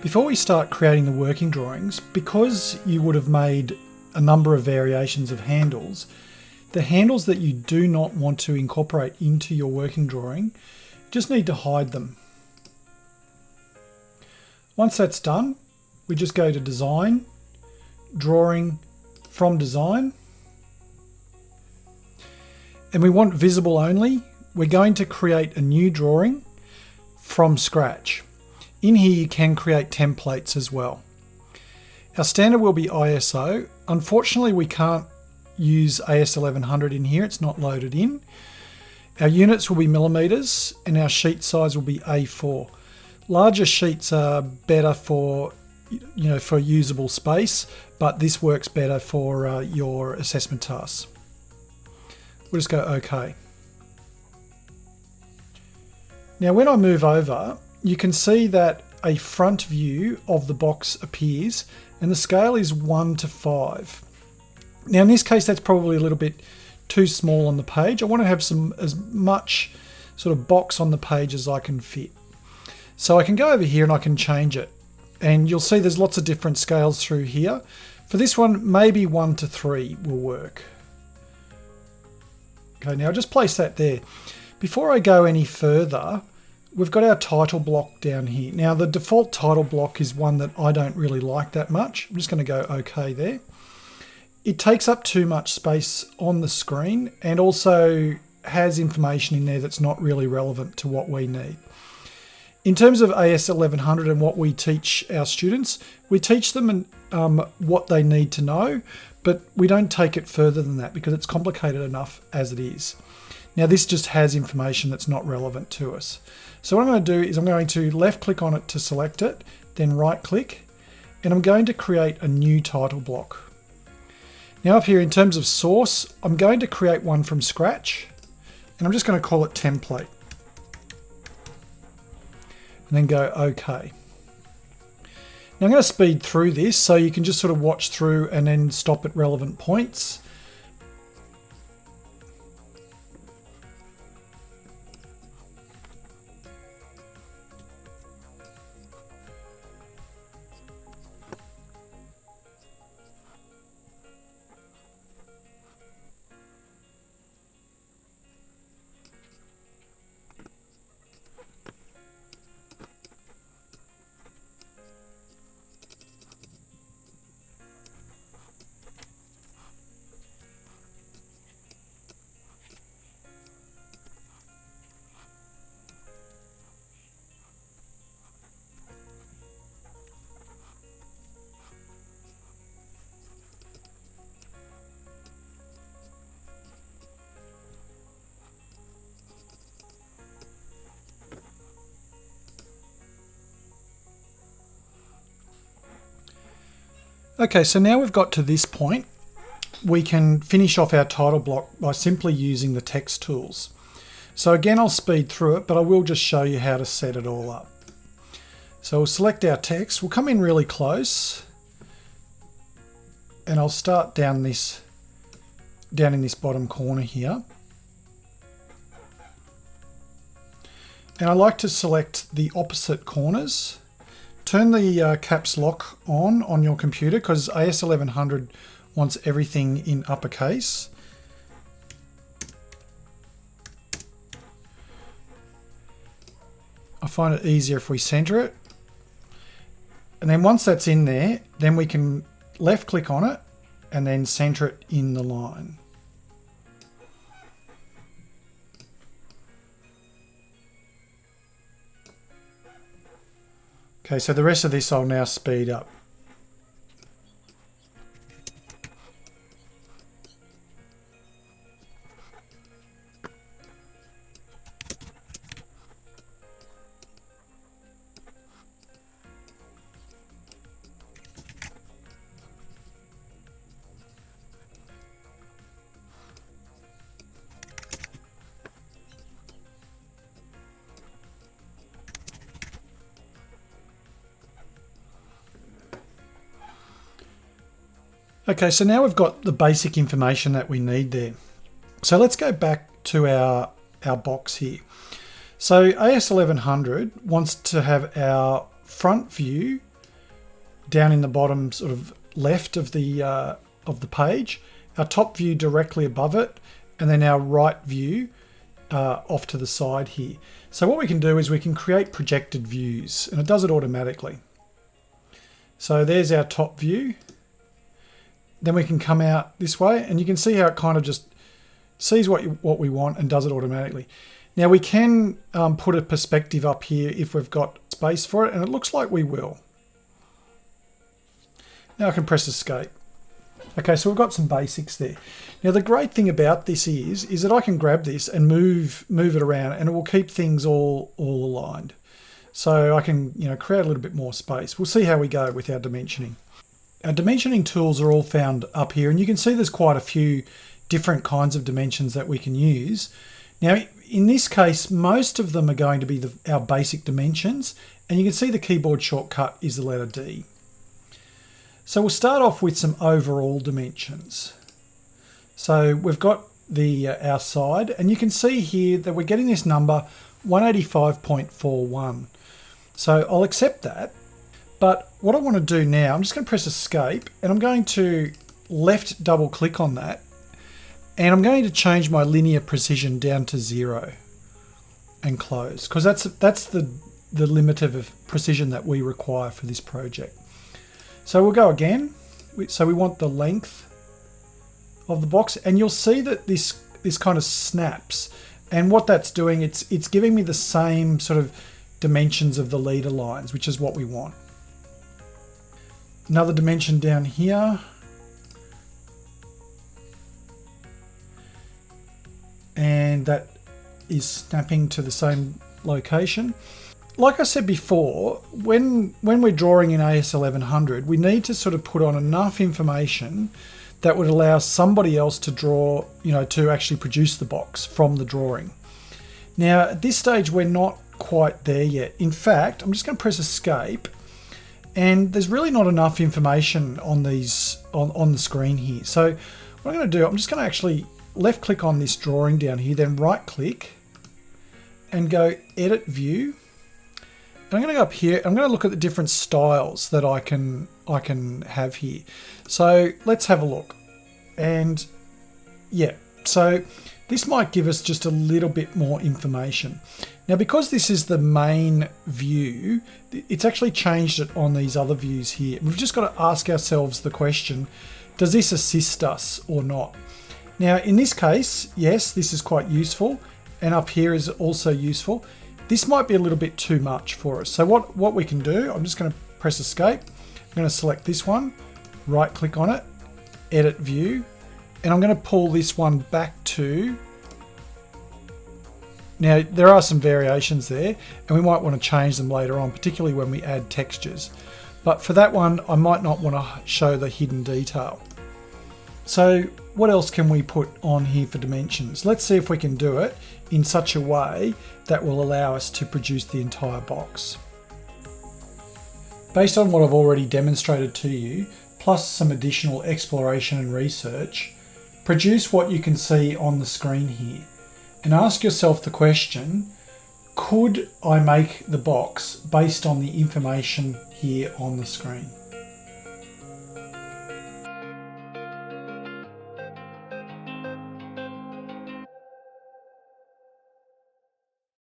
Before we start creating the working drawings, because you would have made a number of variations of handles, the handles that you do not want to incorporate into your working drawing, just need to hide them. Once that's done, we just go to Design, Drawing, from Design, and we want visible only. We're going to create a new drawing from scratch. In here you can create templates as well. Our standard will be ISO. Unfortunately we can't use AS1100 in here, it's not loaded in. Our units will be millimeters and our sheet size will be A4. Larger sheets are better for for usable space, but this works better for your assessment tasks. We'll just go OK. Now when I move over, you can see that a front view of the box appears and the scale is 1:5. Now in this case that's probably a little bit too small on the page. I want to have as much sort of box on the page as I can fit. So I can go over here and I can change it. And you'll see there's lots of different scales through here. For this one, maybe 1:3 will work. Okay, now I'll just place that there. Before I go any further, we've got our title block down here. Now the default title block is one that I don't really like that much. I'm just going to go OK there. It takes up too much space on the screen and also has information in there that's not really relevant to what we need. In terms of AS1100 and what we teach our students, we teach them what they need to know, but we don't take it further than that because it's complicated enough as it is. Now this just has information that's not relevant to us. So what I'm going to do is I'm going to left click on it to select it, then right click, and I'm going to create a new title block. Now up here in terms of source, I'm going to create one from scratch and I'm just going to call it template. And then go OK. Now I'm going to speed through this so you can just sort of watch through and then stop at relevant points. Okay, so now we've got to this point, we can finish off our title block by simply using the text tools. So again, I'll speed through it, but I will just show you how to set it all up. So we'll select our text, we'll come in really close, and I'll start down in this bottom corner here. And I like to select the opposite corners. Turn the caps lock on your computer because AS1100 wants everything in uppercase. I find it easier if we center it. And then once that's in there, then we can left click on it and then center it in the line. Okay, so the rest of this I'll now speed up. Okay, so now we've got the basic information that we need there. So let's go back to our box here. So AS1100 wants to have our front view down in the bottom sort of left of the page, our top view directly above it, and then our right view off to the side here. So what we can do is we can create projected views, and it does it automatically. So there's our top view. Then we can come out this way, and you can see how it kind of just sees what we want and does it automatically. Now we can put a perspective up here if we've got space for it, and it looks like we will. Now I can press escape. Okay, so we've got some basics there. Now the great thing about this is that I can grab this and move it around, and it will keep things all aligned. So I can, you know, create a little bit more space. We'll see how we go with our dimensioning. Our dimensioning tools are all found up here, and you can see there's quite a few different kinds of dimensions that we can use. Now in this case, most of them are going to be our basic dimensions, and you can see the keyboard shortcut is the letter D. So we'll start off with some overall dimensions. So we've got our side, and you can see here that we're getting this number 185.41. So I'll accept that. But what I want to do now, I'm just going to press escape, and I'm going to left double click on that, and I'm going to change my linear precision down to 0 and close, because that's the limit of precision that we require for this project. So we'll go again. So we want the length of the box, and you'll see that this kind of snaps, and what that's doing, it's giving me the same sort of dimensions of the leader lines, which is what we want. Another dimension down here, and that is snapping to the same location. Like I said before, when we're drawing in AS1100, we need to sort of put on enough information that would allow somebody else to draw, you know, to actually produce the box from the drawing. Now, at this stage, we're not quite there yet. In fact, I'm just going to press escape, and there's really not enough information on these on the screen here. So what I'm going to do, I'm just going to actually left click on this drawing down here, then right click and go edit view. And I'm going to go up here. I'm going to look at the different styles that I can have here. So let's have a look. And yeah, so this might give us just a little bit more information. Now, because this is the main view, it's actually changed it on these other views here. We've just got to ask ourselves the question, does this assist us or not? Now, in this case, yes, this is quite useful. And up here is also useful. This might be a little bit too much for us. So what we can do, I'm just going to press escape. I'm going to select this one, right click on it, edit view, and I'm going to pull this one back to, now there are some variations there, and we might want to change them later on, particularly when we add textures. But for that one, I might not want to show the hidden detail. So what else can we put on here for dimensions? Let's see if we can do it in such a way that will allow us to produce the entire box. Based on what I've already demonstrated to you, plus some additional exploration and research, produce what you can see on the screen here and ask yourself the question, could I make the box based on the information here on the screen?